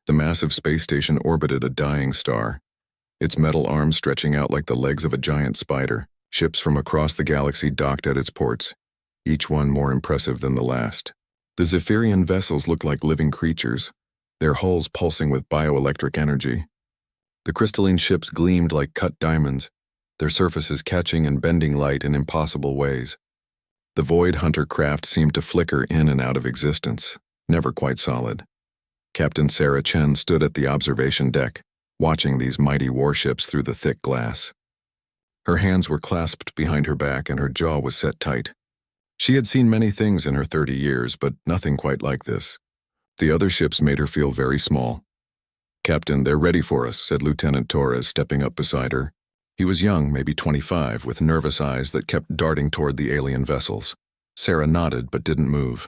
The massive space station orbited a dying star, its metal arms stretching out like the legs of a giant spider. Ships from across the galaxy docked at its ports, each one more impressive than the last. The Zephyrian vessels looked like living creatures, their hulls pulsing with bioelectric energy. The crystalline ships gleamed like cut diamonds, their surfaces catching and bending light in impossible ways. The Void Hunter craft seemed to flicker in and out of existence, never quite solid. Captain Sarah Chen stood at the observation deck, watching these mighty warships through the thick glass. Her hands were clasped behind her back and her jaw was set tight. She had seen many things in her 30 years, but nothing quite like this. The other ships made her feel very small. "Captain, they're ready for us," said Lieutenant Torres, stepping up beside her. He was young, maybe 25, with nervous eyes that kept darting toward the alien vessels. Sarah nodded but didn't move.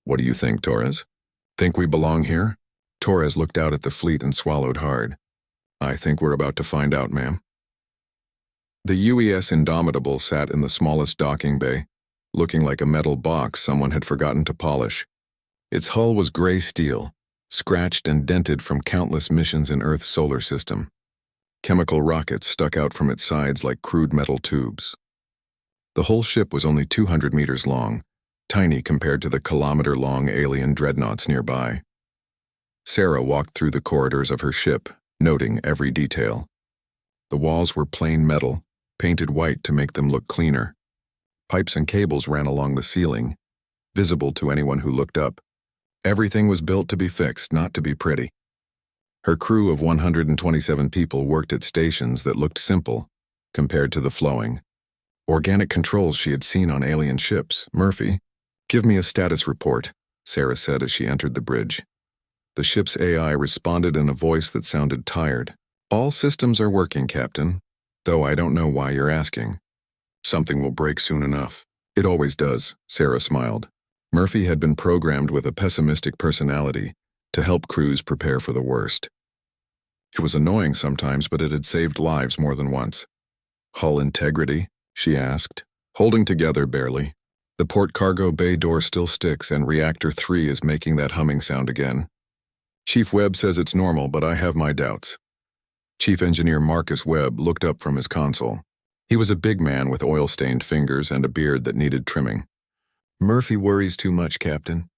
"What do you think, Torres? Think we belong here?" Torres looked out at the fleet and swallowed hard. "I think we're about to find out, ma'am." The UES Indomitable sat in the smallest docking bay, looking like a metal box someone had forgotten to polish. Its hull was gray steel, scratched and dented from countless missions in Earth's solar system. Chemical rockets stuck out from its sides like crude metal tubes. The whole ship was only 200 meters long, tiny compared to the kilometer-long alien dreadnoughts nearby. Sarah walked through the corridors of her ship, noting every detail. The walls were plain metal, painted white to make them look cleaner. Pipes and cables ran along the ceiling, visible to anyone who looked up. Everything was built to be fixed, not to be pretty. Her crew of 127 people worked at stations that looked simple compared to the flowing, organic controls she had seen on alien ships. "Murphy, give me a status report," Sarah said as she entered the bridge. The ship's AI responded in a voice that sounded tired. "All systems are working, Captain, though I don't know why you're asking." "Something will break soon enough." "It always does," Sarah smiled. Murphy had been programmed with a pessimistic personality to help crews prepare for the worst. It was annoying sometimes, but it had saved lives more than once. "Hull integrity?" she asked. "Holding together barely. The port cargo bay door still sticks and reactor 3 is making that humming sound again. Chief Webb says it's normal, but I have my doubts." Chief Engineer Marcus Webb looked up from his console. He was a big man with oil-stained fingers and a beard that needed trimming. "Murphy worries too much, Captain.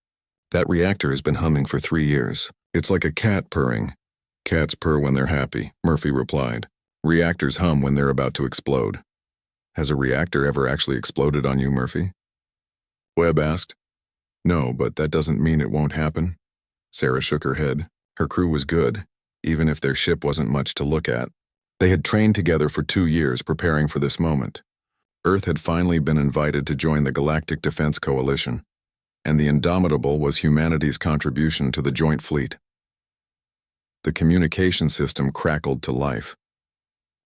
That reactor has been humming for 3 years. It's like a cat purring." "Cats purr when they're happy," Murphy replied. "Reactors hum when they're about to explode." "Has a reactor ever actually exploded on you, Murphy?" Webb asked. "No, but that doesn't mean it won't happen." Sarah shook her head. Her crew was good, even if their ship wasn't much to look at. They had trained together for 2 years preparing for this moment. Earth had finally been invited to join the Galactic Defense Coalition, and the Indomitable was humanity's contribution to the joint fleet. The communication system crackled to life.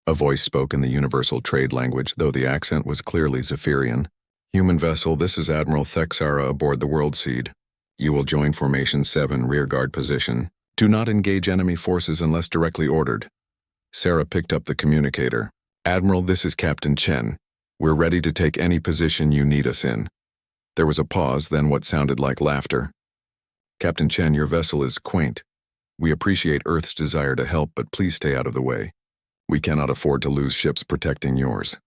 A voice spoke in the universal trade language, though the accent was clearly Zephyrian. "Human vessel, this is Admiral Thexara aboard the World Seed. You will join Formation 7 rearguard position. Do not engage enemy forces unless directly ordered." Sarah picked up the communicator. "Admiral, this is Captain Chen. We're ready to take any position you need us in." There was a pause, then what sounded like laughter. "Captain Chen, your vessel is quaint. We appreciate Earth's desire to help, but please stay out of the way. We cannot afford to lose ships protecting yours."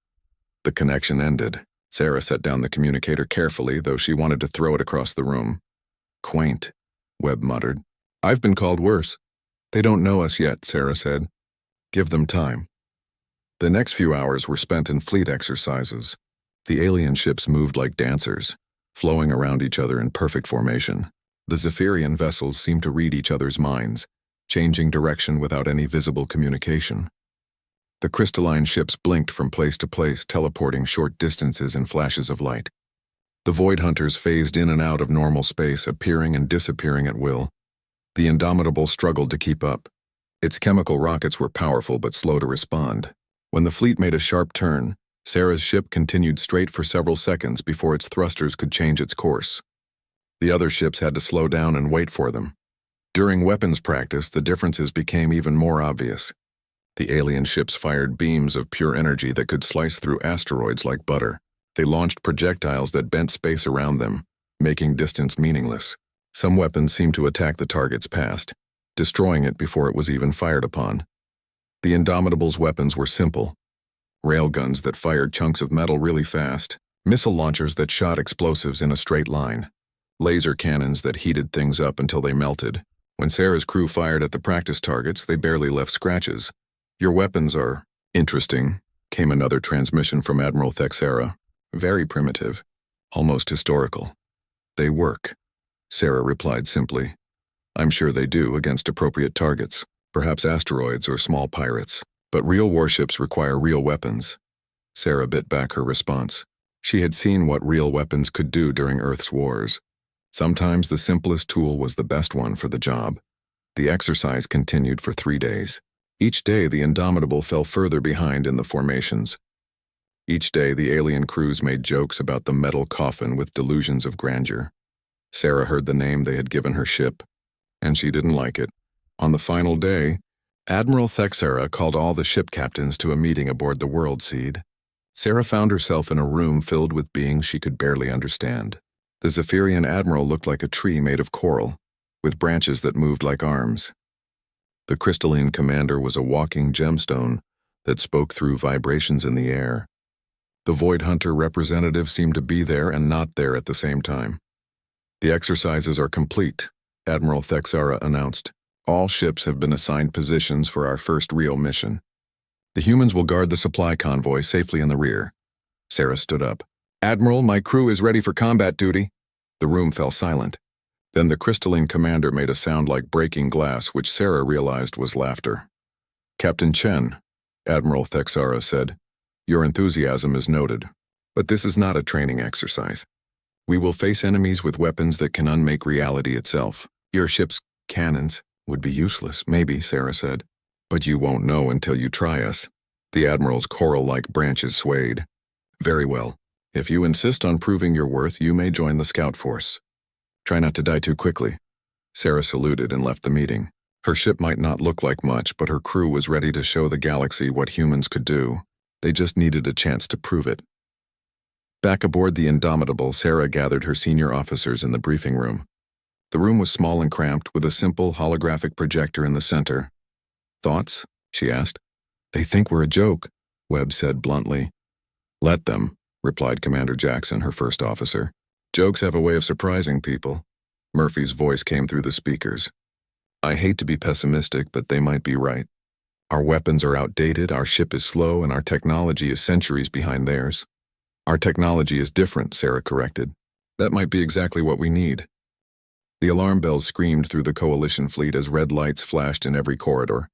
The connection ended. Sarah set down the communicator carefully, though she wanted to throw it across the room. "Quaint," Webb muttered. "I've been called worse." "They don't know us yet," Sarah said. "Give them time." The next few hours were spent in fleet exercises. The alien ships moved like dancers, flowing around each other in perfect formation. The Zephyrian vessels seemed to read each other's minds, changing direction without any visible communication. The crystalline ships blinked from place to place, teleporting short distances in flashes of light. The Void Hunters phased in and out of normal space, appearing and disappearing at will. The Indomitable struggled to keep up. Its chemical rockets were powerful but slow to respond. When the fleet made a sharp turn, Sarah's ship continued straight for several seconds before its thrusters could change its course. The other ships had to slow down and wait for them. During weapons practice, the differences became even more obvious. The alien ships fired beams of pure energy that could slice through asteroids like butter. They launched projectiles that bent space around them, making distance meaningless. Some weapons seemed to attack the targets past, destroying it before it was even fired upon. The Indomitable's weapons were simple: railguns that fired chunks of metal really fast, missile launchers that shot explosives in a straight line, laser cannons that heated things up until they melted. When Sarah's crew fired at the practice targets, they barely left scratches. "Your weapons are interesting," came another transmission from Admiral Thexera. "Very primitive, almost historical." "They work," Sarah replied simply. "I'm sure they do against appropriate targets, perhaps asteroids or small pirates. But real warships require real weapons." Sarah bit back her response. She had seen what real weapons could do during Earth's wars. Sometimes the simplest tool was the best one for the job. The exercise continued for 3 days. Each day the Indomitable fell further behind in the formations. Each day the alien crews made jokes about the metal coffin with delusions of grandeur. Sarah heard the name they had given her ship, and she didn't like it. On the final day, Admiral Thexera called all the ship captains to a meeting aboard the World Seed. Sarah found herself in a room filled with beings she could barely understand. The Zephyrian admiral looked like a tree made of coral, with branches that moved like arms. The crystalline commander was a walking gemstone that spoke through vibrations in the air. The Void Hunter representative seemed to be there and not there at the same time. "The exercises are complete," Admiral Thexera announced. "All ships have been assigned positions for our first real mission. The humans will guard the supply convoy safely in the rear." Sarah stood up. "Admiral, my crew is ready for combat duty." The room fell silent. Then the crystalline commander made a sound like breaking glass, which Sarah realized was laughter. "Captain Chen," Admiral Thexera said, "your enthusiasm is noted. But this is not a training exercise. We will face enemies with weapons that can unmake reality itself. Your ship's cannons would be useless, maybe," Sarah said. "But you won't know until you try us." The Admiral's coral-like branches swayed. "Very well. If you insist on proving your worth, you may join the scout force. Try not to die too quickly." Sarah saluted and left the meeting. Her ship might not look like much, but her crew was ready to show the galaxy what humans could do. They just needed a chance to prove it. Back aboard the Indomitable, Sarah gathered her senior officers in the briefing room. The room was small and cramped, with a simple holographic projector in the center. "Thoughts?" she asked. "They think we're a joke," Webb said bluntly. "Let them," replied Commander Jackson, her first officer. "Jokes have a way of surprising people." Murphy's voice came through the speakers. "I hate to be pessimistic, but they might be right. Our weapons are outdated, our ship is slow, and our technology is centuries behind theirs." "Our technology is different," Sarah corrected. "That might be exactly what we need." The alarm bells screamed through the Coalition fleet as red lights flashed in every corridor.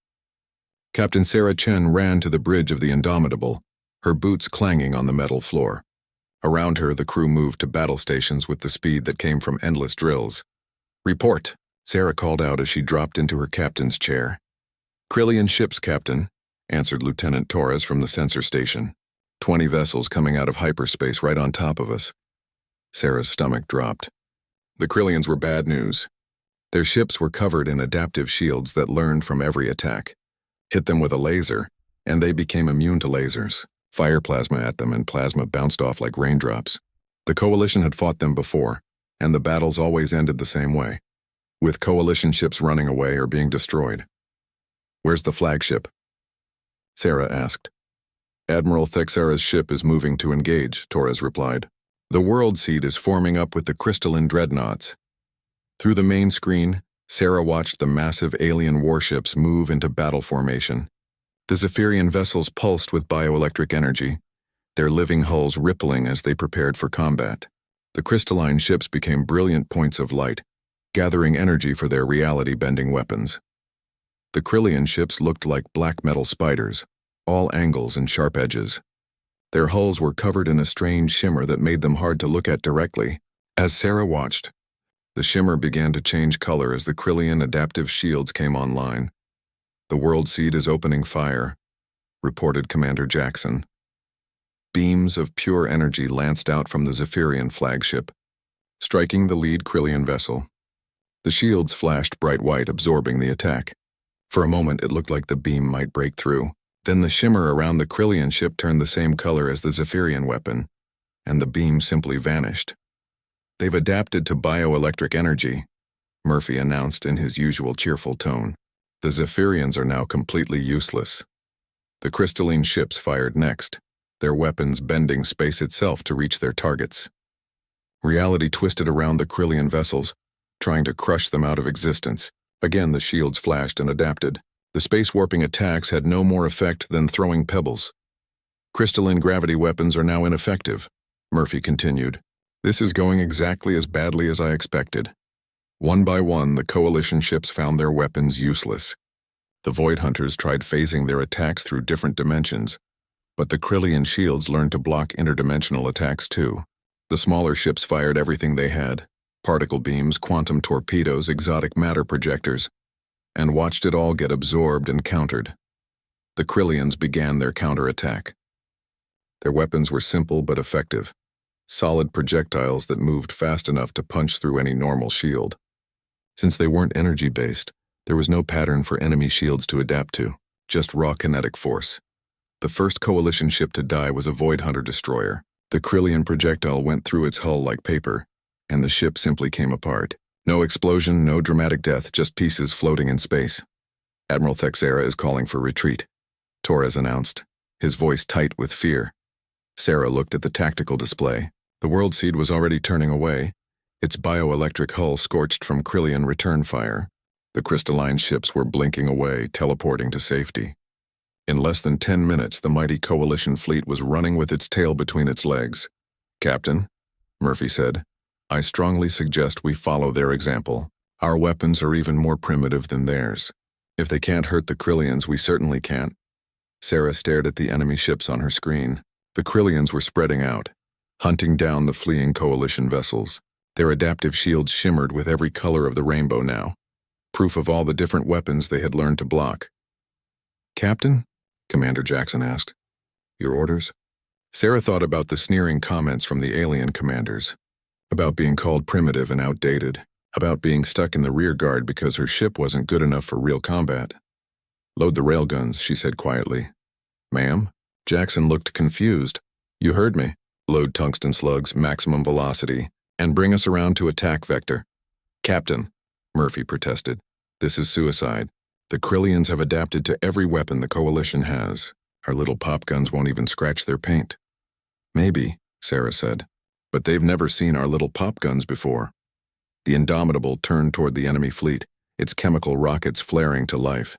Captain Sarah Chen ran to the bridge of the Indomitable, her boots clanging on the metal floor. Around her, the crew moved to battle stations with the speed that came from endless drills. "Report," Sarah called out as she dropped into her captain's chair. "Krillian ships, Captain," answered Lieutenant Torres from the sensor station. 20 vessels coming out of hyperspace right on top of us. Sarah's stomach dropped. The Krillians were bad news. Their ships were covered in adaptive shields that learned from every attack. Hit them with a laser, and they became immune to lasers. Fire plasma at them, and plasma bounced off like raindrops. The Coalition had fought them before, and the battles always ended the same way, with Coalition ships running away or being destroyed. "Where's the flagship?" Sarah asked. "Admiral Thexera's ship is moving to engage," Torres replied. "The World Seed is forming up with the crystalline dreadnoughts." Through the main screen, Sarah watched the massive alien warships move into battle formation. The Zephyrian vessels pulsed with bioelectric energy, their living hulls rippling as they prepared for combat. The crystalline ships became brilliant points of light, gathering energy for their reality-bending weapons. The Krillian ships looked like black metal spiders, all angles and sharp edges. Their hulls were covered in a strange shimmer that made them hard to look at directly. As Sarah watched, the shimmer began to change color as the Krillian adaptive shields came online. "The World Seed is opening fire," reported Commander Jackson. Beams of pure energy lanced out from the Zephyrian flagship, striking the lead Krillian vessel. The shields flashed bright white, absorbing the attack. For a moment it looked like the beam might break through. Then the shimmer around the Krillian ship turned the same color as the Zephyrian weapon, and the beam simply vanished. "They've adapted to bioelectric energy," Murphy announced in his usual cheerful tone. The Zephyrians are now completely useless. The crystalline ships fired next, their weapons bending space itself to reach their targets. Reality twisted around the Krillian vessels, trying to crush them out of existence. Again the shields flashed and adapted. The space-warping attacks had no more effect than throwing pebbles. Crystalline gravity weapons are now ineffective, Murphy continued. This is going exactly as badly as I expected. One by one, the Coalition ships found their weapons useless. The Void Hunters tried phasing their attacks through different dimensions, but the Krillian shields learned to block interdimensional attacks too. The smaller ships fired everything they had, particle beams, quantum torpedoes, exotic matter projectors, and watched it all get absorbed and countered. The Krillians began their counterattack. Their weapons were simple but effective, solid projectiles that moved fast enough to punch through any normal shield. Since they weren't energy-based, there was no pattern for enemy shields to adapt to, just raw kinetic force. The first Coalition ship to die was a Void Hunter destroyer. The Krillian projectile went through its hull like paper, and the ship simply came apart. No explosion, no dramatic death, just pieces floating in space. Admiral Thexera is calling for retreat, Torres announced, his voice tight with fear. Sarah looked at the tactical display. The World Seed was already turning away, its bioelectric hull scorched from Krillian return fire. The crystalline ships were blinking away, teleporting to safety. In less than 10 minutes, the mighty Coalition fleet was running with its tail between its legs. Captain, Murphy said, I strongly suggest we follow their example. Our weapons are even more primitive than theirs. If they can't hurt the Krillians, we certainly can't. Sarah stared at the enemy ships on her screen. The Krillians were spreading out, hunting down the fleeing Coalition vessels. Their adaptive shields shimmered with every color of the rainbow now, proof of all the different weapons they had learned to block. Captain? Commander Jackson asked. Your orders? Sarah thought about the sneering comments from the alien commanders, about being called primitive and outdated, about being stuck in the rear guard because her ship wasn't good enough for real combat. Load the railguns, she said quietly. Ma'am? Jackson looked confused. You heard me. Load tungsten slugs, maximum velocity, and bring us around to attack vector. Captain, Murphy protested, this is suicide. The Krillians have adapted to every weapon the Coalition has. Our little pop guns won't even scratch their paint. Maybe, Sarah said, but they've never seen our little pop guns before. The Indomitable turned toward the enemy fleet, its chemical rockets flaring to life.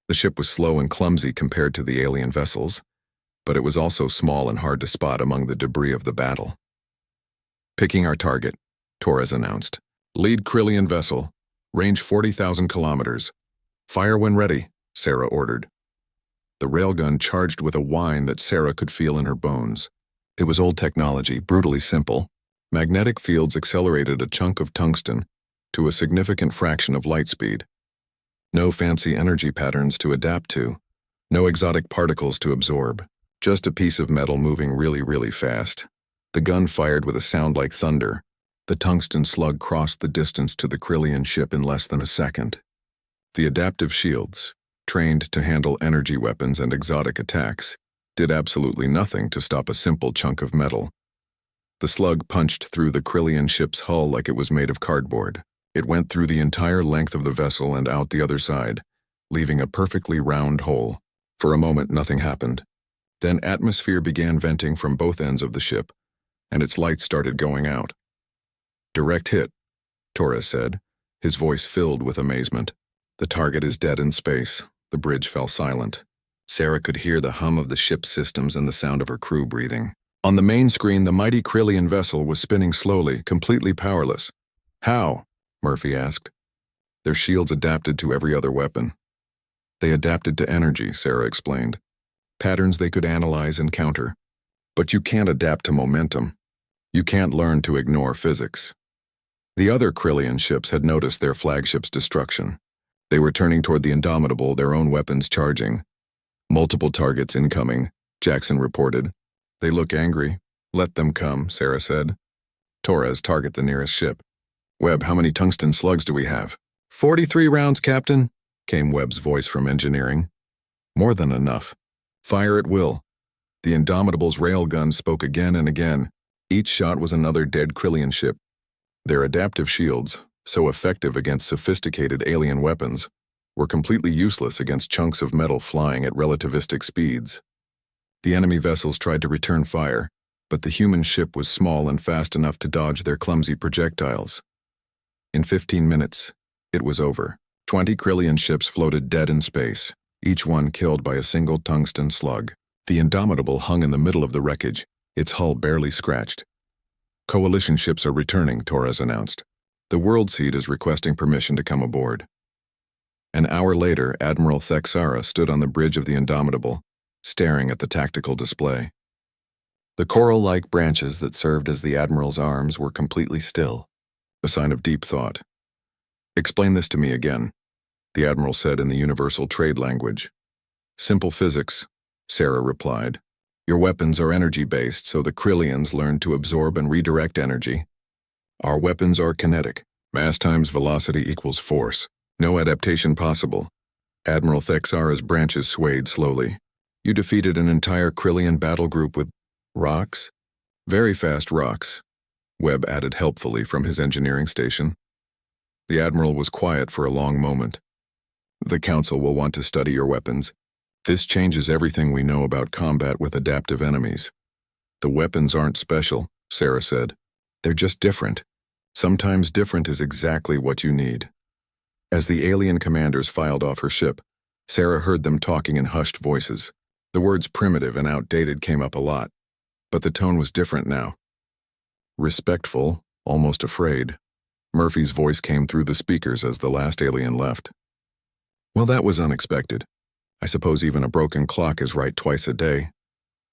The ship was slow and clumsy compared to the alien vessels, but it was also small and hard to spot among the debris of the battle. Picking our target, Torres announced. Lead Krillian vessel, range 40,000 kilometers. Fire when ready, Sarah ordered. The railgun charged with a whine that Sarah could feel in her bones. It was old technology, brutally simple. Magnetic fields accelerated a chunk of tungsten to a significant fraction of light speed. No fancy energy patterns to adapt to, no exotic particles to absorb, just a piece of metal moving really, really fast. The gun fired with a sound like thunder. The tungsten slug crossed the distance to the Krillian ship in less than a second. The adaptive shields, trained to handle energy weapons and exotic attacks, did absolutely nothing to stop a simple chunk of metal. The slug punched through the Krillian ship's hull like it was made of cardboard. It went through the entire length of the vessel and out the other side, leaving a perfectly round hole. For a moment, nothing happened. Then atmosphere began venting from both ends of the ship, and its lights started going out. Direct hit, Torres said, his voice filled with amazement. The target is dead in space. The bridge fell silent. Sarah could hear the hum of the ship's systems and the sound of her crew breathing. On the main screen, the mighty Krillian vessel was spinning slowly, completely powerless. How? Murphy asked. Their shields adapted to every other weapon. They adapted to energy, Sarah explained. Patterns they could analyze and counter. But you can't adapt to momentum. You can't learn to ignore physics. The other Krillian ships had noticed their flagship's destruction. They were turning toward the Indomitable, their own weapons charging. Multiple targets incoming, Jackson reported. They look angry. Let them come, Sarah said. Torres, target the nearest ship. Webb, how many tungsten slugs do we have? 43 rounds, Captain, came Webb's voice from engineering. More than enough. Fire at will. The Indomitable's railgun spoke again and again. Each shot was another dead Krillian ship. Their adaptive shields, so effective against sophisticated alien weapons, were completely useless against chunks of metal flying at relativistic speeds. The enemy vessels tried to return fire, but the human ship was small and fast enough to dodge their clumsy projectiles. In 15 minutes, it was over. 20 Krillian ships floated dead in space, each one killed by a single tungsten slug. The Indomitable hung in the middle of the wreckage, its hull barely scratched. Coalition ships are returning, Torres announced. The World Seed is requesting permission to come aboard. An hour later, Admiral Thexara stood on the bridge of the Indomitable, staring at the tactical display. The coral-like branches that served as the Admiral's arms were completely still, a sign of deep thought. "Explain this to me again," the Admiral said in the universal trade language. "Simple physics," Sarah replied. "Your weapons are energy-based, so the Krillians learned to absorb and redirect energy. Our weapons are kinetic. Mass times velocity equals force. No adaptation possible." Admiral Thexara's branches swayed slowly. "You defeated an entire Krillian battle group with rocks?" "Very fast rocks," Webb added helpfully from his engineering station. The Admiral was quiet for a long moment. "The Council will want to study your weapons. This changes everything we know about combat with adaptive enemies." "The weapons aren't special," Sarah said. "They're just different. Sometimes different is exactly what you need." As the alien commanders filed off her ship, Sarah heard them talking in hushed voices. The words primitive and outdated came up a lot, but the tone was different now. Respectful, almost afraid. Murphy's voice came through the speakers as the last alien left. "Well, that was unexpected. I suppose even a broken clock is right twice a day."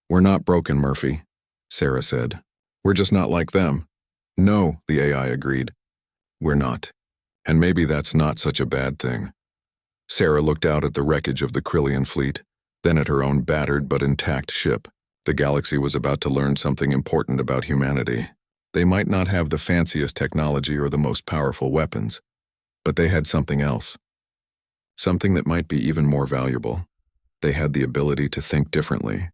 "We're not broken, Murphy," Sarah said. "We're just not like them." "No," the AI agreed. "We're not. And maybe that's not such a bad thing." Sarah looked out at the wreckage of the Krillian fleet, then at her own battered but intact ship. The galaxy was about to learn something important about humanity. They might not have the fanciest technology or the most powerful weapons, but they had something else. Something that might be even more valuable. They had the ability to think differently.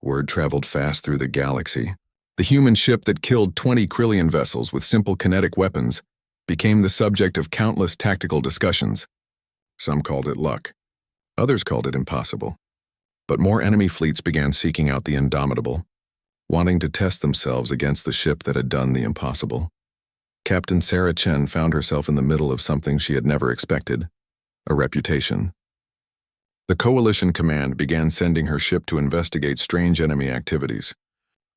Word traveled fast through the galaxy. The human ship that killed 20 Krillian vessels with simple kinetic weapons became the subject of countless tactical discussions. Some called it luck. Others called it impossible. But more enemy fleets began seeking out the Indomitable, wanting to test themselves against the ship that had done the impossible. Captain Sarah Chen found herself in the middle of something she had never expected. A reputation. The Coalition Command began sending her ship to investigate strange enemy activities,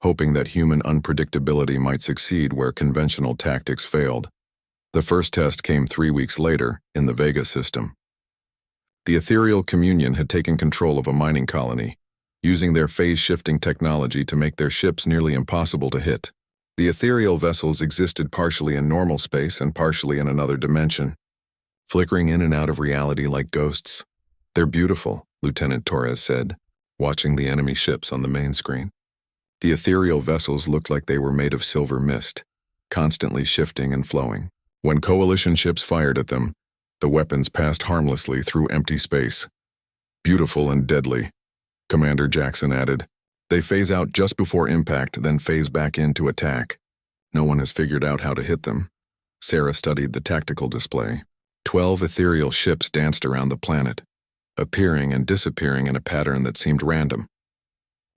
hoping that human unpredictability might succeed where conventional tactics failed. The first test came 3 weeks later, in the Vega system. The Ethereal Communion had taken control of a mining colony, using their phase-shifting technology to make their ships nearly impossible to hit. The ethereal vessels existed partially in normal space and partially in another dimension, flickering in and out of reality like ghosts. "They're beautiful," Lieutenant Torres said, watching the enemy ships on the main screen. The ethereal vessels looked like they were made of silver mist, constantly shifting and flowing. When Coalition ships fired at them, the weapons passed harmlessly through empty space. "Beautiful and deadly," Commander Jackson added. "They phase out just before impact, then phase back in to attack. No one has figured out how to hit them." Sarah studied the tactical display. 12 ethereal ships danced around the planet, appearing and disappearing in a pattern that seemed random.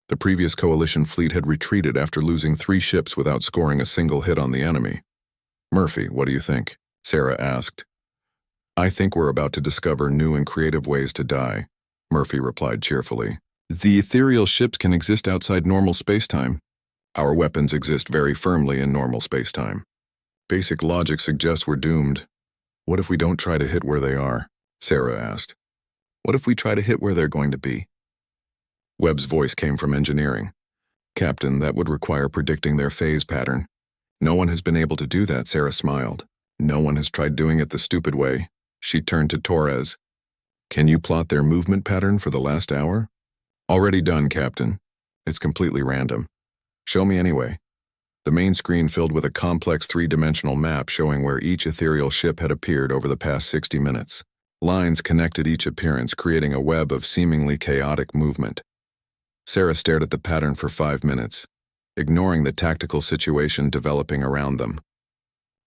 The previous Coalition fleet had retreated after losing 3 ships without scoring a single hit on the enemy. "Murphy, what do you think?" Sarah asked. "I think we're about to discover new and creative ways to die," Murphy replied cheerfully. "The ethereal ships can exist outside normal spacetime. Our weapons exist very firmly in normal spacetime. Basic logic suggests we're doomed. What if we don't try to hit where they are?" Sarah asked. "What if we try to hit where they're going to be?" Webb's voice came from engineering. "Captain, that would require predicting their phase pattern. No one has been able to do that," Sarah smiled. "No one has tried doing it the stupid way." She turned to Torres. "Can you plot their movement pattern for the last hour?" "Already done, Captain. It's completely random." "Show me anyway." The main screen filled with a complex 3-dimensional map showing where each ethereal ship had appeared over the past 60 minutes. Lines connected each appearance, creating a web of seemingly chaotic movement. Sarah stared at the pattern for 5 minutes, ignoring the tactical situation developing around them.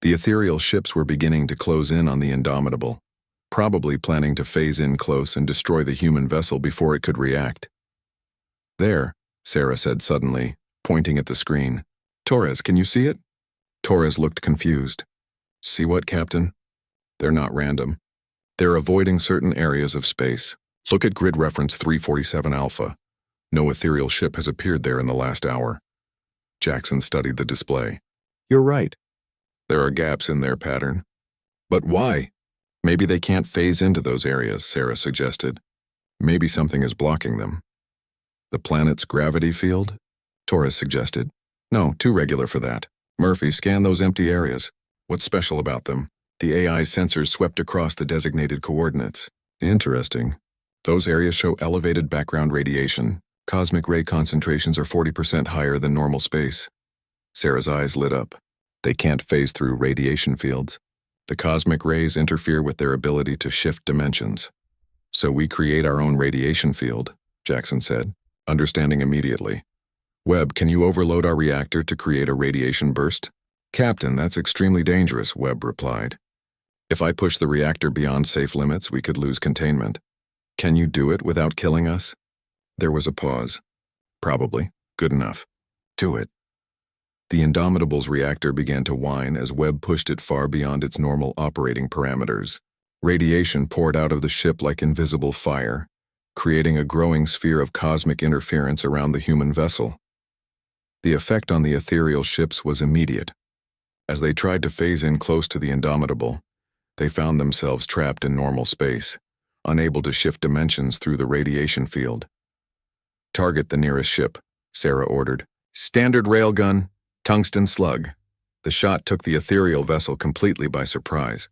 The ethereal ships were beginning to close in on the Indomitable, probably planning to phase in close and destroy the human vessel before it could react. "There," Sarah said suddenly, pointing at the screen. "Torres, can you see it?" Torres looked confused. "See what, Captain?" "They're not random. They're avoiding certain areas of space. Look at grid reference 347 Alpha. No ethereal ship has appeared there in the last hour." Jackson studied the display. "You're right. There are gaps in their pattern. But why? Maybe they can't phase into those areas," Sarah suggested. "Maybe something is blocking them." "The planet's gravity field?" Torres suggested. "No, too regular for that. Murphy, scan those empty areas. What's special about them?" The AI's sensors swept across the designated coordinates. "Interesting. Those areas show elevated background radiation. Cosmic ray concentrations are 40% higher than normal space." Sarah's eyes lit up. "They can't phase through radiation fields. The cosmic rays interfere with their ability to shift dimensions. So we create our own radiation field," Jackson said, understanding immediately. "Webb, can you overload our reactor to create a radiation burst?" "Captain, that's extremely dangerous," Webb replied. "If I push the reactor beyond safe limits, we could lose containment. Can you do it without killing us?" There was a pause. "Probably. Good enough. Do it." The Indomitable's reactor began to whine as Webb pushed it far beyond its normal operating parameters. Radiation poured out of the ship like invisible fire, creating a growing sphere of cosmic interference around the human vessel. The effect on the ethereal ships was immediate. As they tried to phase in close to the Indomitable, they found themselves trapped in normal space, unable to shift dimensions through the radiation field. "Target the nearest ship," Sarah ordered. "Standard railgun, tungsten slug." The shot took the ethereal vessel completely by surprise.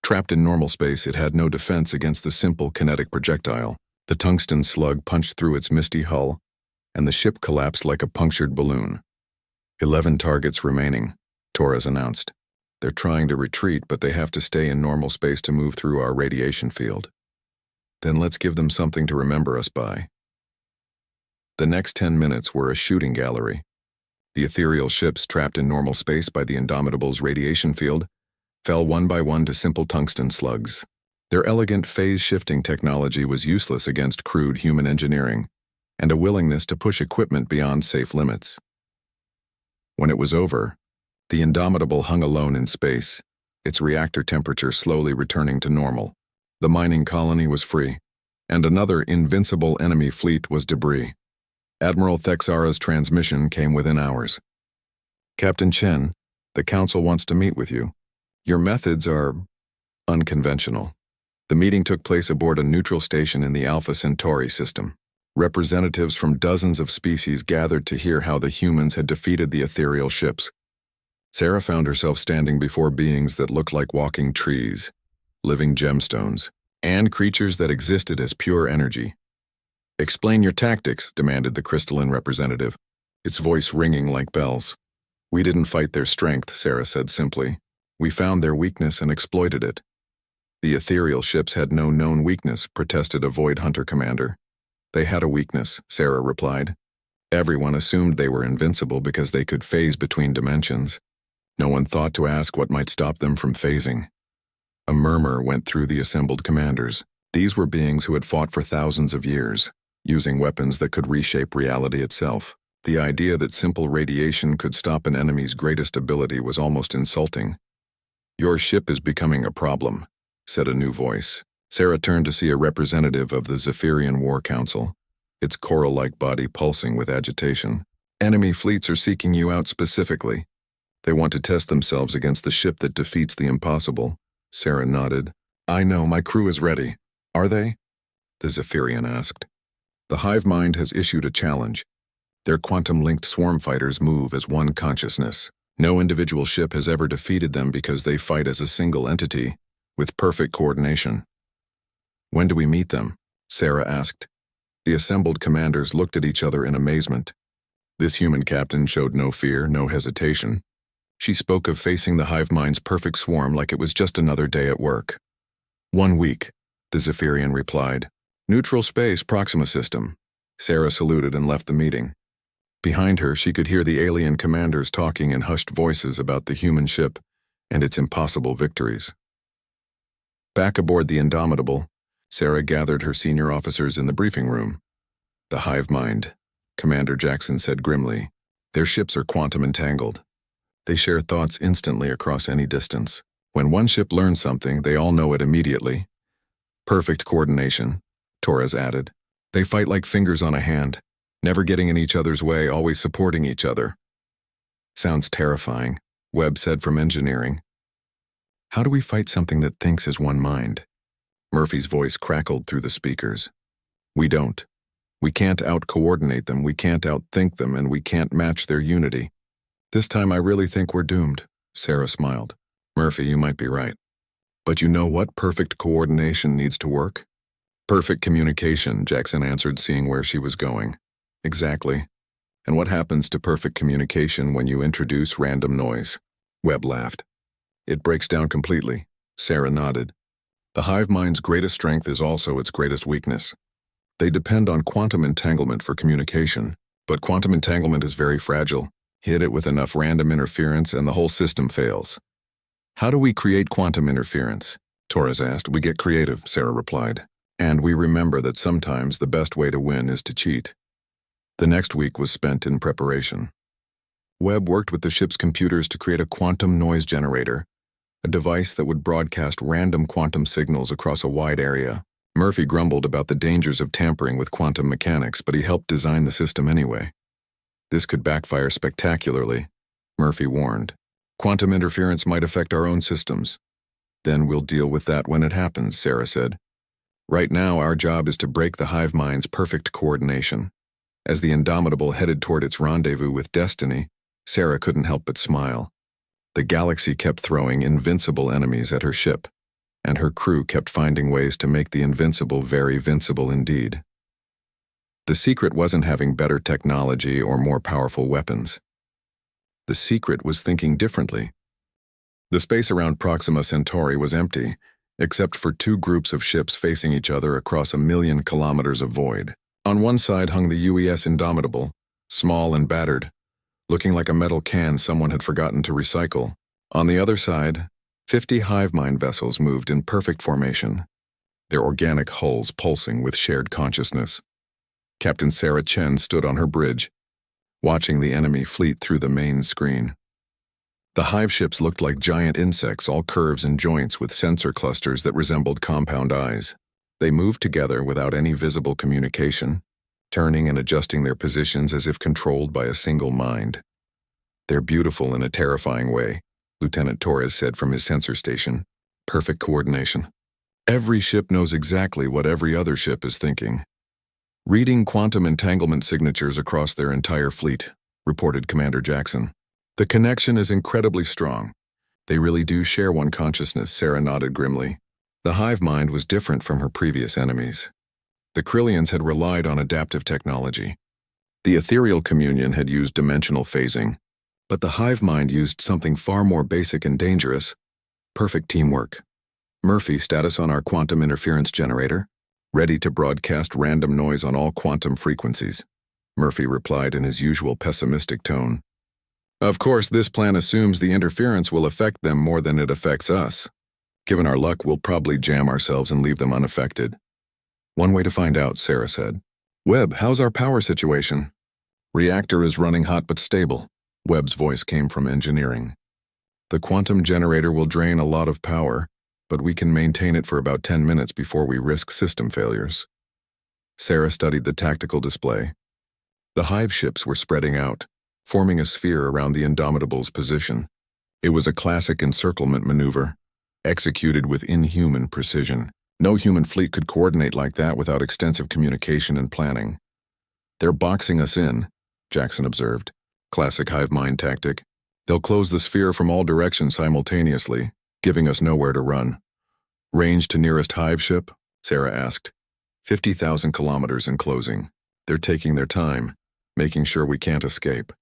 Trapped in normal space, it had no defense against the simple kinetic projectile. The tungsten slug punched through its misty hull, and the ship collapsed like a punctured balloon. 11 targets remaining," Torres announced. "They're trying to retreat, but they have to stay in normal space to move through our radiation field." "Then let's give them something to remember us by." The next 10 minutes were a shooting gallery. The ethereal ships trapped in normal space by the Indomitable's radiation field fell one by one to simple tungsten slugs. Their elegant phase-shifting technology was useless against crude human engineering and a willingness to push equipment beyond safe limits. When it was over, the Indomitable hung alone in space, its reactor temperature slowly returning to normal. The mining colony was free, and another invincible enemy fleet was debris. Admiral Thexara's transmission came within hours. "Captain Chen, the Council wants to meet with you. Your methods are unconventional." The meeting took place aboard a neutral station in the Alpha Centauri system. Representatives from dozens of species gathered to hear how the humans had defeated the ethereal ships. Sarah found herself standing before beings that looked like walking trees, living gemstones, and creatures that existed as pure energy. "Explain your tactics," demanded the crystalline representative, its voice ringing like bells. "We didn't fight their strength," Sarah said simply. "We found their weakness and exploited it." "The ethereal ships had no known weakness," protested a Void Hunter commander. "They had a weakness," Sarah replied. "Everyone assumed they were invincible because they could phase between dimensions. No one thought to ask what might stop them from phasing." A murmur went through the assembled commanders. These were beings who had fought for thousands of years, using weapons that could reshape reality itself. The idea that simple radiation could stop an enemy's greatest ability was almost insulting. "Your ship is becoming a problem," said a new voice. Sarah turned to see a representative of the Zephyrian War Council, its coral-like body pulsing with agitation. "Enemy fleets are seeking you out specifically. They want to test themselves against the ship that defeats the impossible." Sarah nodded. "I know, my crew is ready." "Are they?" the Zephyrian asked. "The hive mind has issued a challenge. Their quantum-linked swarm fighters move as one consciousness. No individual ship has ever defeated them because they fight as a single entity, with perfect coordination." "When do we meet them?" Sarah asked. The assembled commanders looked at each other in amazement. This human captain showed no fear, no hesitation. She spoke of facing the hive mind's perfect swarm like it was just another day at work. "1 week," the Zephyrian replied. "Neutral space, Proxima system." Sarah saluted and left the meeting. Behind her, she could hear the alien commanders talking in hushed voices about the human ship and its impossible victories. Back aboard the Indomitable, Sarah gathered her senior officers in the briefing room. "The hive mind," Commander Jackson said grimly. "Their ships are quantum entangled. They share thoughts instantly across any distance. When one ship learns something, they all know it immediately. Perfect coordination," Torres added. "They fight like fingers on a hand, never getting in each other's way, always supporting each other." "Sounds terrifying," Webb said from engineering. "How do we fight something that thinks as one mind?" Murphy's voice crackled through the speakers. "We don't. We can't out-coordinate them, we can't out-think them, and we can't match their unity. This time I really think we're doomed," Sarah smiled. "Murphy, you might be right. But you know what perfect coordination needs to work?" "Perfect communication," Jackson answered, seeing where she was going. "Exactly. And what happens to perfect communication when you introduce random noise?" Webb laughed. "It breaks down completely." Sarah nodded. "The hive mind's greatest strength is also its greatest weakness. They depend on quantum entanglement for communication, but quantum entanglement is very fragile. Hit it with enough random interference and the whole system fails." "How do we create quantum interference?" Torres asked. "We get creative," Sarah replied. "And we remember that sometimes the best way to win is to cheat." The next week was spent in preparation. Webb worked with the ship's computers to create a quantum noise generator, a device that would broadcast random quantum signals across a wide area. Murphy grumbled about the dangers of tampering with quantum mechanics, but he helped design the system anyway. "This could backfire spectacularly," Murphy warned. "Quantum interference might affect our own systems." "Then we'll deal with that when it happens," Sarah said. "Right now our job is to break the hive mind's perfect coordination." As the Indomitable headed toward its rendezvous with destiny, Sarah couldn't help but smile. The galaxy kept throwing invincible enemies at her ship, and her crew kept finding ways to make the invincible very vincible indeed. The secret wasn't having better technology or more powerful weapons. The secret was thinking differently. The space around Proxima Centauri was empty, except for two groups of ships facing each other across 1,000,000 kilometers of void. On one side hung the UES Indomitable, small and battered, looking like a metal can someone had forgotten to recycle. On the other side, 50 hive mind vessels moved in perfect formation, their organic hulls pulsing with shared consciousness. Captain Sarah Chen stood on her bridge, watching the enemy fleet through the main screen. The hive ships looked like giant insects, all curves and joints with sensor clusters that resembled compound eyes. They moved together without any visible communication, turning and adjusting their positions as if controlled by a single mind. "They're beautiful in a terrifying way," Lieutenant Torres said from his sensor station. "Perfect coordination. Every ship knows exactly what every other ship is thinking. Reading quantum entanglement signatures across their entire fleet," reported Commander Jackson. "The connection is incredibly strong. They really do share one consciousness," Sarah nodded grimly. The hive mind was different from her previous enemies. The Krillians had relied on adaptive technology. The ethereal communion had used dimensional phasing. But the hive mind used something far more basic and dangerous: perfect teamwork. "Murphy, status on our quantum interference generator. Ready to broadcast random noise on all quantum frequencies," Murphy replied in his usual pessimistic tone. "Of course, this plan assumes the interference will affect them more than it affects us. Given our luck, we'll probably jam ourselves and leave them unaffected." "One way to find out," Sarah said. "Webb, how's our power situation?" "Reactor is running hot but stable." Webb's voice came from engineering. "The quantum generator will drain a lot of power, but we can maintain it for about 10 minutes before we risk system failures." Sarah studied the tactical display. The hive ships were spreading out, forming a sphere around the Indomitable's position. It was a classic encirclement maneuver, executed with inhuman precision. No human fleet could coordinate like that without extensive communication and planning. "They're boxing us in," Jackson observed. "Classic hive mind tactic. They'll close the sphere from all directions simultaneously, giving us nowhere to run." "Range to nearest hive ship?" Sarah asked. 50,000 kilometers in closing. They're taking their time, making sure we can't escape."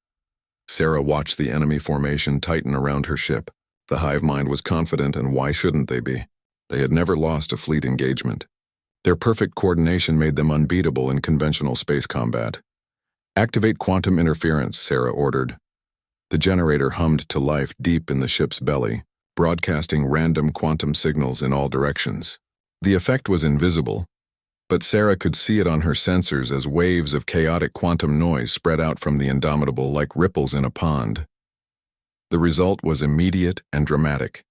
Sarah watched the enemy formation tighten around her ship. The hive mind was confident, and why shouldn't they be? They had never lost a fleet engagement. Their perfect coordination made them unbeatable in conventional space combat. "Activate quantum interference," Sarah ordered. The generator hummed to life deep in the ship's belly, broadcasting random quantum signals in all directions. The effect was invisible, but Sarah could see it on her sensors as waves of chaotic quantum noise spread out from the Indomitable like ripples in a pond. The result was immediate and dramatic.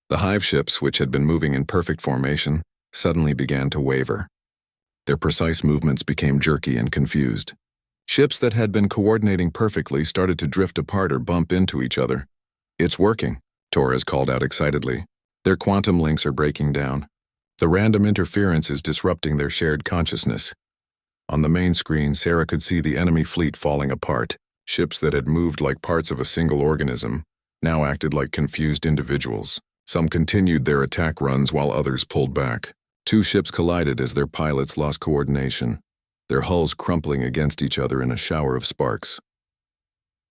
The hive ships, which had been moving in perfect formation, suddenly began to waver. Their precise movements became jerky and confused. Ships that had been coordinating perfectly started to drift apart or bump into each other. "It's working," Torres called out excitedly. "Their quantum links are breaking down. The random interference is disrupting their shared consciousness." On the main screen, Sarah could see the enemy fleet falling apart. Ships that had moved like parts of a single organism now acted like confused individuals. Some continued their attack runs while others pulled back. Two ships collided as their pilots lost coordination, their hulls crumpling against each other in a shower of sparks.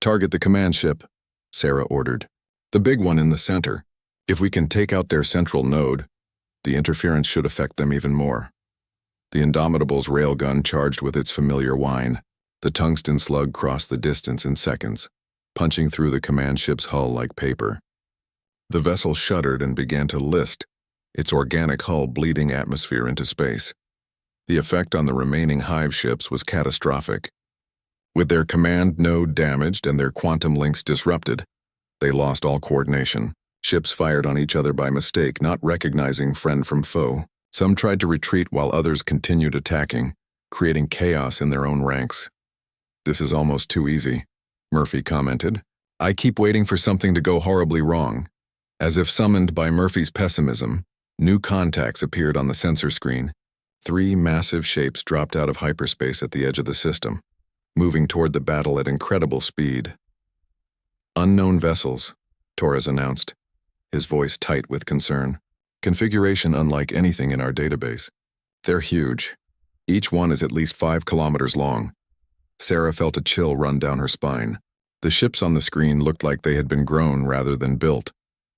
"Target the command ship," Sarah ordered. "The big one in the center. If we can take out their central node, the interference should affect them even more." The Indomitable's railgun charged with its familiar whine. The tungsten slug crossed the distance in seconds, punching through the command ship's hull like paper. The vessel shuddered and began to list, its organic hull bleeding atmosphere into space. The effect on the remaining hive ships was catastrophic. With their command node damaged and their quantum links disrupted, they lost all coordination. Ships fired on each other by mistake, not recognizing friend from foe. Some tried to retreat while others continued attacking, creating chaos in their own ranks. "This is almost too easy," Murphy commented. "I keep waiting for something to go horribly wrong." As if summoned by Murphy's pessimism, new contacts appeared on the sensor screen. 3 massive shapes dropped out of hyperspace at the edge of the system, moving toward the battle at incredible speed. "Unknown vessels," Torres announced, his voice tight with concern. "Configuration unlike anything in our database. They're huge. Each one is at least 5 kilometers long." Sarah felt a chill run down her spine. The ships on the screen looked like they had been grown rather than built,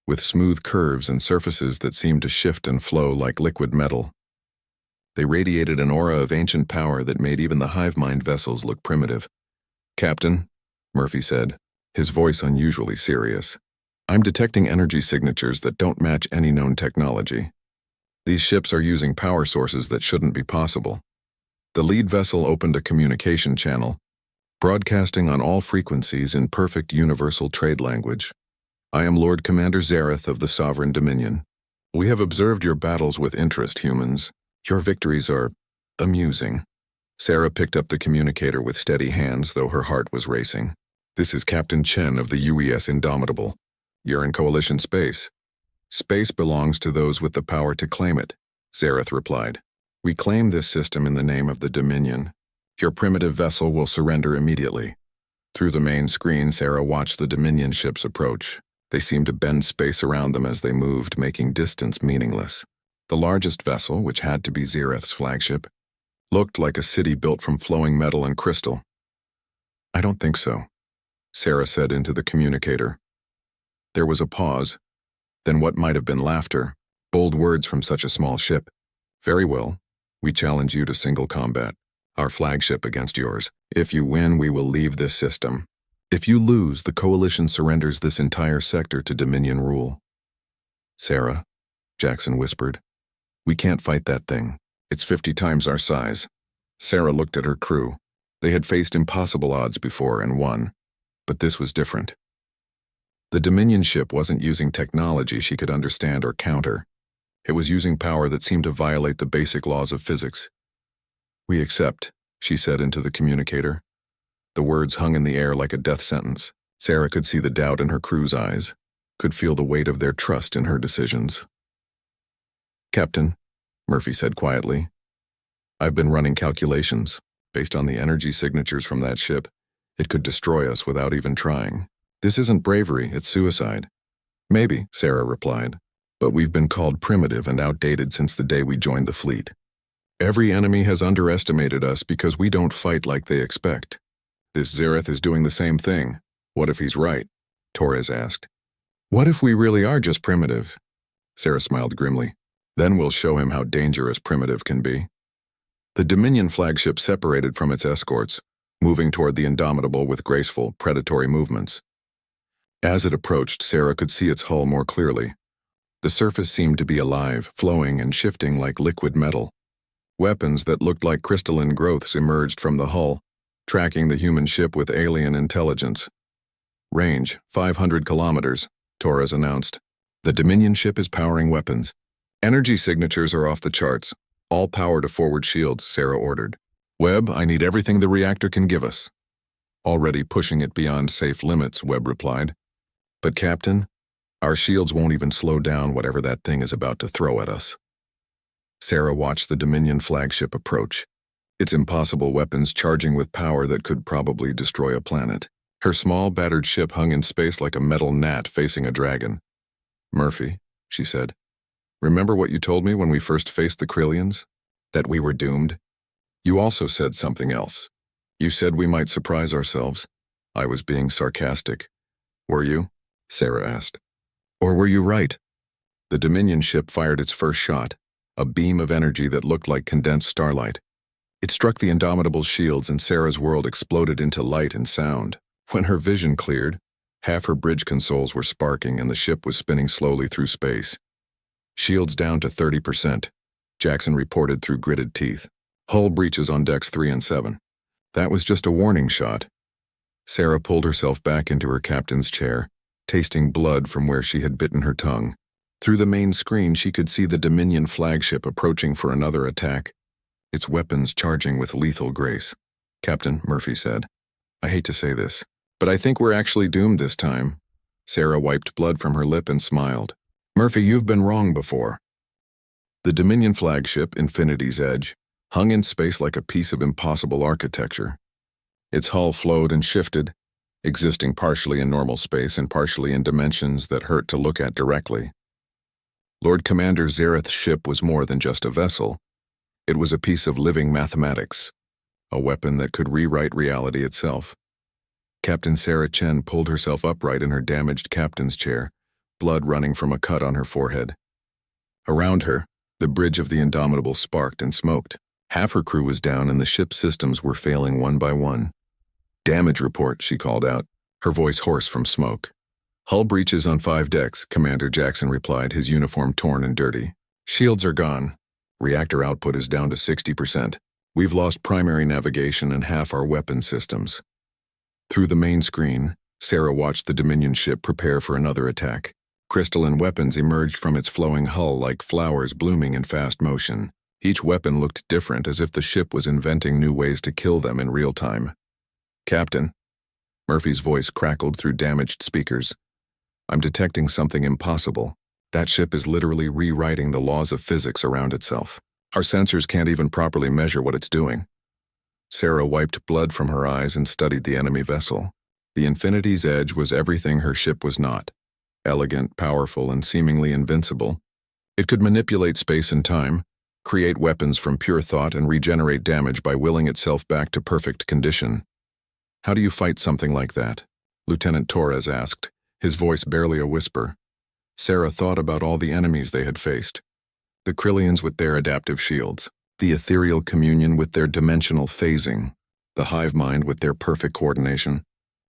with smooth curves and surfaces that seemed to shift and flow like liquid metal. They radiated an aura of ancient power that made even the hive-mind vessels look primitive. "Captain," Murphy said, his voice unusually serious, "I'm detecting energy signatures that don't match any known technology. These ships are using power sources that shouldn't be possible." The lead vessel opened a communication channel, broadcasting on all frequencies in perfect universal trade language. "I am Lord Commander Zareth of the Sovereign Dominion. We have observed your battles with interest, humans. Your victories are amusing." Sarah picked up the communicator with steady hands, though her heart was racing. "This is Captain Chen of the UES Indomitable. You're in Coalition space." "Space belongs to those with the power to claim it," Zareth replied. "We claim this system in the name of the Dominion. Your primitive vessel will surrender immediately." Through the main screen, Sarah watched the Dominion ships approach. They seemed to bend space around them as they moved, making distance meaningless. The largest vessel, which had to be Zareth's flagship, looked like a city built from flowing metal and crystal. "I don't think so," Sarah said into the communicator. There was a pause, then what might have been laughter, bold words from such a small ship. "Very well. We challenge you to single combat, our flagship against yours. If you win, we will leave this system. If you lose, the Coalition surrenders this entire sector to Dominion rule." "Sarah," Jackson whispered, "we can't fight that thing. It's 50 times our size." Sarah looked at her crew. They had faced impossible odds before and won, but this was different. The Dominion ship wasn't using technology she could understand or counter. It was using power that seemed to violate the basic laws of physics. "We accept," she said into the communicator. The words hung in the air like a death sentence. Sarah could see the doubt in her crew's eyes, could feel the weight of their trust in her decisions. "Captain," Murphy said quietly, "I've been running calculations. Based on the energy signatures from that ship, it could destroy us without even trying. This isn't bravery, it's suicide." "Maybe," Sarah replied, "but we've been called primitive and outdated since the day we joined the fleet. Every enemy has underestimated us because we don't fight like they expect. This Zareth is doing the same thing. What if he's right?" Torres asked. "What if we really are just primitive?" Sarah smiled grimly. "Then we'll show him how dangerous primitive can be." The Dominion flagship separated from its escorts, moving toward the Indomitable with graceful, predatory movements. As it approached, Sarah could see its hull more clearly. The surface seemed to be alive, flowing and shifting like liquid metal. Weapons that looked like crystalline growths emerged from the hull, tracking the human ship with alien intelligence. Range, 500 kilometers, Torres announced. The Dominion ship is powering weapons. Energy signatures are off the charts. All power to forward shields, Sarah ordered. Webb, I need everything the reactor can give us. Already pushing it beyond safe limits, Webb replied. But Captain, our shields won't even slow down whatever that thing is about to throw at us. Sarah watched the Dominion flagship approach, its impossible weapons charging with power that could probably destroy a planet. Her small, battered ship hung in space like a metal gnat facing a dragon. Murphy, she said, remember what you told me when we first faced the Krillians? That we were doomed? You also said something else. You said we might surprise ourselves. I was being sarcastic. Were you? Sarah asked. Or were you right? The Dominion ship fired its first shot, a beam of energy that looked like condensed starlight. It struck the Indomitable's shields and Sarah's world exploded into light and sound. When her vision cleared, half her bridge consoles were sparking and the ship was spinning slowly through space. Shields down to 30%, Jackson reported through gritted teeth. Hull breaches on decks 3 and 7. That was just a warning shot. Sarah pulled herself back into her captain's chair, tasting blood from where she had bitten her tongue. Through the main screen, she could see the Dominion flagship approaching for another attack, its weapons charging with lethal grace. Captain, Murphy said, I hate to say this, but I think we're actually doomed this time. Sarah wiped blood from her lip and smiled. Murphy, you've been wrong before. The Dominion flagship, Infinity's Edge, hung in space like a piece of impossible architecture. Its hull flowed and shifted, existing partially in normal space and partially in dimensions that hurt to look at directly. Lord Commander Zareth's ship was more than just a vessel. It was a piece of living mathematics, a weapon that could rewrite reality itself. Captain Sarah Chen pulled herself upright in her damaged captain's chair, blood running from a cut on her forehead. Around her, the bridge of the Indomitable sparked and smoked. Half her crew was down and the ship's systems were failing one by one. Damage report, she called out, her voice hoarse from smoke. Hull breaches on 5 decks, Commander Jackson replied, his uniform torn and dirty. Shields are gone. Reactor output is down to 60%. We've lost primary navigation and half our weapon systems. Through the main screen, Sarah watched the Dominion ship prepare for another attack. Crystalline weapons emerged from its flowing hull like flowers blooming in fast motion. Each weapon looked different, as if the ship was inventing new ways to kill them in real time. Captain, Murphy's voice crackled through damaged speakers. I'm detecting something impossible. That ship is literally rewriting the laws of physics around itself. Our sensors can't even properly measure what it's doing. Sarah wiped blood from her eyes and studied the enemy vessel. The Infinity's Edge was everything her ship was not. Elegant, powerful, and seemingly invincible. It could manipulate space and time, create weapons from pure thought, and regenerate damage by willing itself back to perfect condition. How do you fight something like that? Lieutenant Torres asked, his voice barely a whisper. Sarah thought about all the enemies they had faced. The Krillians with their adaptive shields, the ethereal communion with their dimensional phasing, the hive mind with their perfect coordination.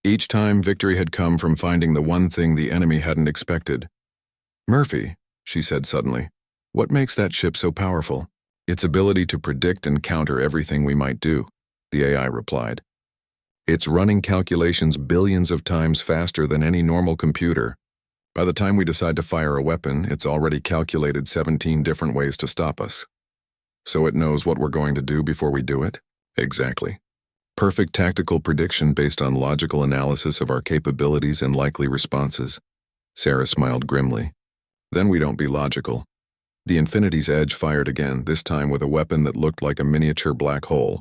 Each time, victory had come from finding the one thing the enemy hadn't expected. Murphy, she said suddenly, what makes that ship so powerful? Its ability to predict and counter everything we might do, the AI replied. It's running calculations billions of times faster than any normal computer. By the time we decide to fire a weapon, it's already calculated 17 different ways to stop us. So it knows what we're going to do before we do it? Exactly. Perfect tactical prediction based on logical analysis of our capabilities and likely responses. Sarah smiled grimly. Then we don't be logical. The Infinity's Edge fired again, this time with a weapon that looked like a miniature black hole.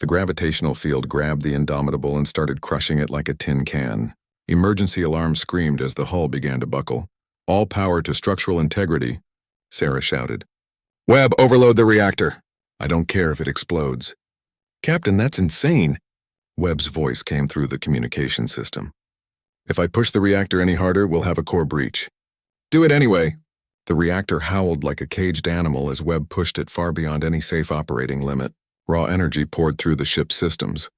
The gravitational field grabbed the Indomitable and started crushing it like a tin can. Emergency alarms screamed as the hull began to buckle. All power to structural integrity, Sarah shouted. Webb, overload the reactor. I don't care if it explodes. Captain, that's insane. Webb's voice came through the communication system. If I push the reactor any harder, we'll have a core breach. Do it anyway. The reactor howled like a caged animal as Webb pushed it far beyond any safe operating limit. Raw energy poured through the ship's systems,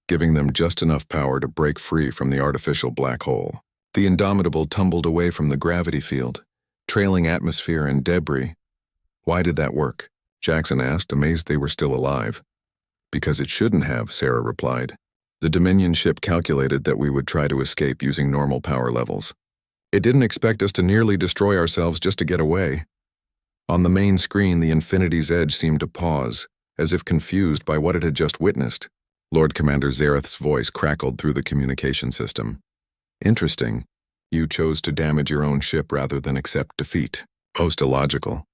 giving them just enough power to break free from the artificial black hole. The Indomitable tumbled away from the gravity field, trailing atmosphere and debris. Why did that work? Jackson asked, amazed they were still alive. Because it shouldn't have, Sarah replied. The Dominion ship calculated that we would try to escape using normal power levels. It didn't expect us to nearly destroy ourselves just to get away. On the main screen, the Infinity's Edge seemed to pause, as if confused by what it had just witnessed. Lord Commander Zareth's voice crackled through the communication system. Interesting. You chose to damage your own ship rather than accept defeat. Most illogical.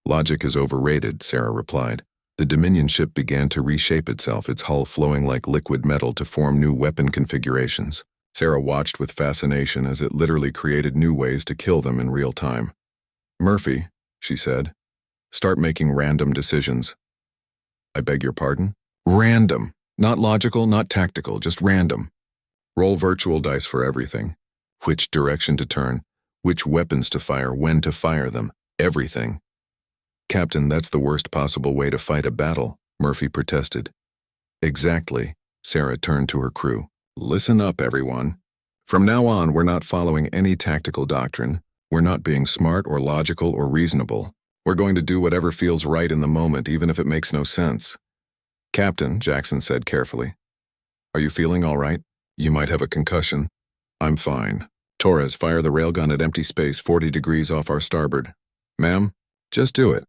Logic is overrated, Sarah replied. The Dominion ship began to reshape itself, its hull flowing like liquid metal to form new weapon configurations. Sarah watched with fascination as it literally created new ways to kill them in real time. Murphy, she said, start making random decisions. I beg your pardon? Random. Not logical, not tactical, just random. Roll virtual dice for everything. Which direction to turn, which weapons to fire, when to fire them, everything. Captain, that's the worst possible way to fight a battle, Murphy protested. Exactly. Sarah turned to her crew. Listen up, everyone. From now on, we're not following any tactical doctrine. We're not being smart or logical or reasonable. We're going to do whatever feels right in the moment, even if it makes no sense. Captain, Jackson said carefully. Are you feeling all right? You might have a concussion. I'm fine. Torres, fire the railgun at empty space 40 degrees off our starboard. Ma'am, just do it.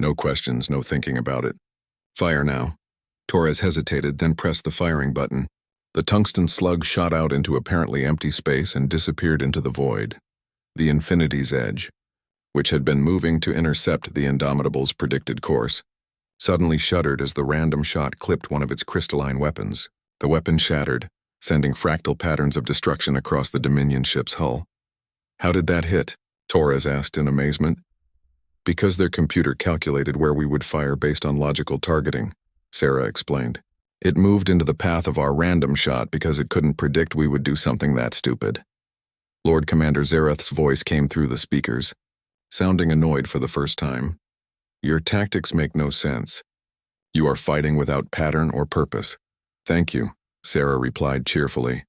No questions, no thinking about it. Fire now. Torres hesitated, then pressed the firing button. The tungsten slug shot out into apparently empty space and disappeared into the void. The Infinity's Edge, which had been moving to intercept the Indomitable's predicted course, suddenly shuddered as the random shot clipped one of its crystalline weapons. The weapon shattered, sending fractal patterns of destruction across the Dominion ship's hull. How did that hit? Torres asked in amazement. Because their computer calculated where we would fire based on logical targeting, Sarah explained. It moved into the path of our random shot because it couldn't predict we would do something that stupid. Lord Commander Zareth's voice came through the speakers, sounding annoyed for the first time. Your tactics make no sense. You are fighting without pattern or purpose. Thank you, Sarah replied cheerfully.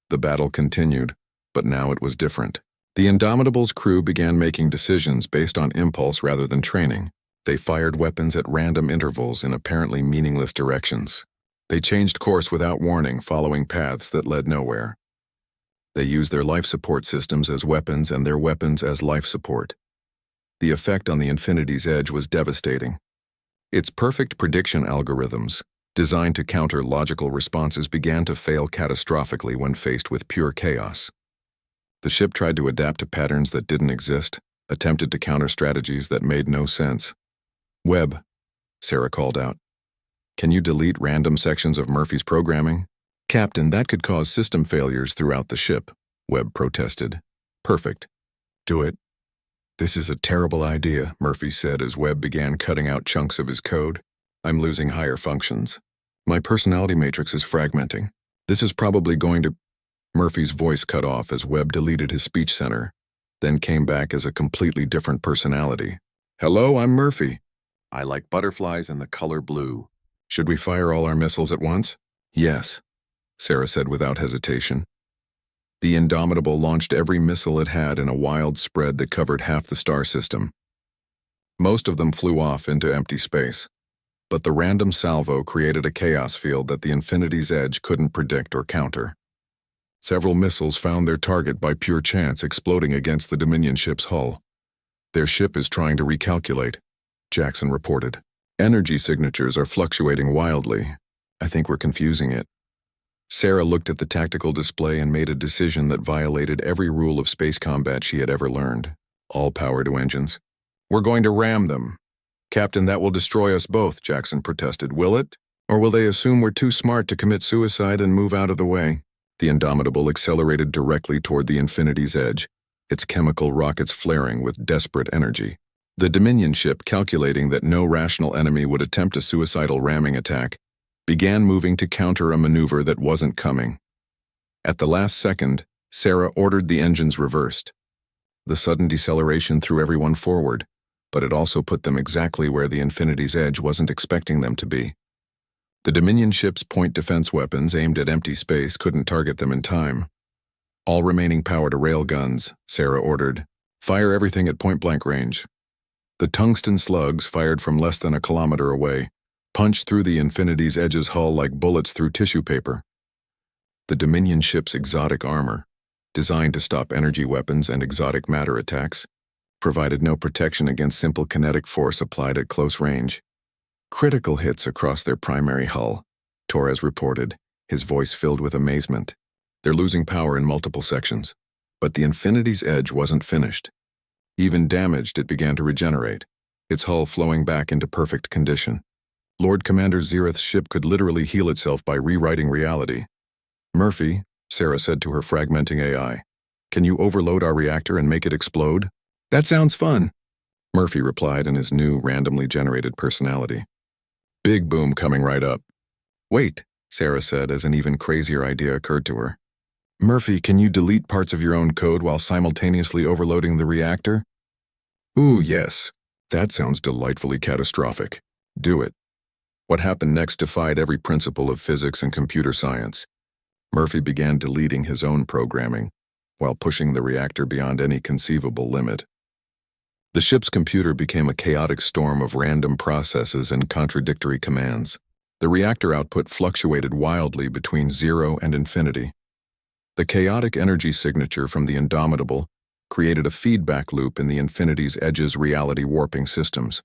The battle continued, but now it was different. The Indomitable's crew began making decisions based on impulse rather than training. They fired weapons at random intervals in apparently meaningless directions. They changed course without warning, following paths that led nowhere. They used their life support systems as weapons and their weapons as life support. The effect on the Infinity's Edge was devastating. Its perfect prediction algorithms, designed to counter logical responses, began to fail catastrophically when faced with pure chaos. The ship tried to adapt to patterns that didn't exist, attempted to counter strategies that made no sense. Webb, Sarah called out. Can you delete random sections of Murphy's programming? Captain, that could cause system failures throughout the ship, Webb protested. Perfect. Do it. This is a terrible idea, Murphy said as Webb began cutting out chunks of his code. I'm losing higher functions. My personality matrix is fragmenting. This is probably going to... Murphy's voice cut off as Webb deleted his speech center, then came back as a completely different personality. Hello, I'm Murphy. I like butterflies and the color blue. Should we fire all our missiles at once? Yes, Sarah said without hesitation. The Indomitable launched every missile it had in a wild spread that covered half the star system. Most of them flew off into empty space, but the random salvo created a chaos field that the Infinity's Edge couldn't predict or counter. Several missiles found their target by pure chance, exploding against the Dominion ship's hull. Their ship is trying to recalculate, Jackson reported. Energy signatures are fluctuating wildly. I think we're confusing it. Sarah looked at the tactical display and made a decision that violated every rule of space combat she had ever learned. All power to engines. We're going to ram them. Captain, that will destroy us both, Jackson protested. Will it? Or will they assume we're too smart to commit suicide and move out of the way? The Indomitable accelerated directly toward the Infinity's Edge, its chemical rockets flaring with desperate energy. The Dominion ship, calculating that no rational enemy would attempt a suicidal ramming attack, began moving to counter a maneuver that wasn't coming. At the last second, Sarah ordered the engines reversed. The sudden deceleration threw everyone forward, but it also put them exactly where the Infinity's Edge wasn't expecting them to be. The Dominion ship's point defense weapons aimed at empty space couldn't target them in time. All remaining power to railguns, Sarah ordered. Fire everything at point-blank range. The tungsten slugs, fired from less than a kilometer away, punched through the Infinity's Edge's hull like bullets through tissue paper. The Dominion ship's exotic armor, designed to stop energy weapons and exotic matter attacks, provided no protection against simple kinetic force applied at close range. Critical hits across their primary hull, Torres reported, his voice filled with amazement. They're losing power in multiple sections, but the Infinity's Edge wasn't finished. Even damaged, it began to regenerate, its hull flowing back into perfect condition. Lord Commander Zereth's ship could literally heal itself by rewriting reality. Murphy, Sarah said to her fragmenting AI, can you overload our reactor and make it explode? That sounds fun, Murphy replied in his new, randomly generated personality. Big boom coming right up. Wait, Sarah said as an even crazier idea occurred to her. Murphy, can you delete parts of your own code while simultaneously overloading the reactor? Ooh, yes. That sounds delightfully catastrophic. Do it. What happened next defied every principle of physics and computer science. Murphy began deleting his own programming, while pushing the reactor beyond any conceivable limit. The ship's computer became a chaotic storm of random processes and contradictory commands. The reactor output fluctuated wildly between 0 and infinity. The chaotic energy signature from the Indomitable created a feedback loop in the Infinity's Edge's reality warping systems.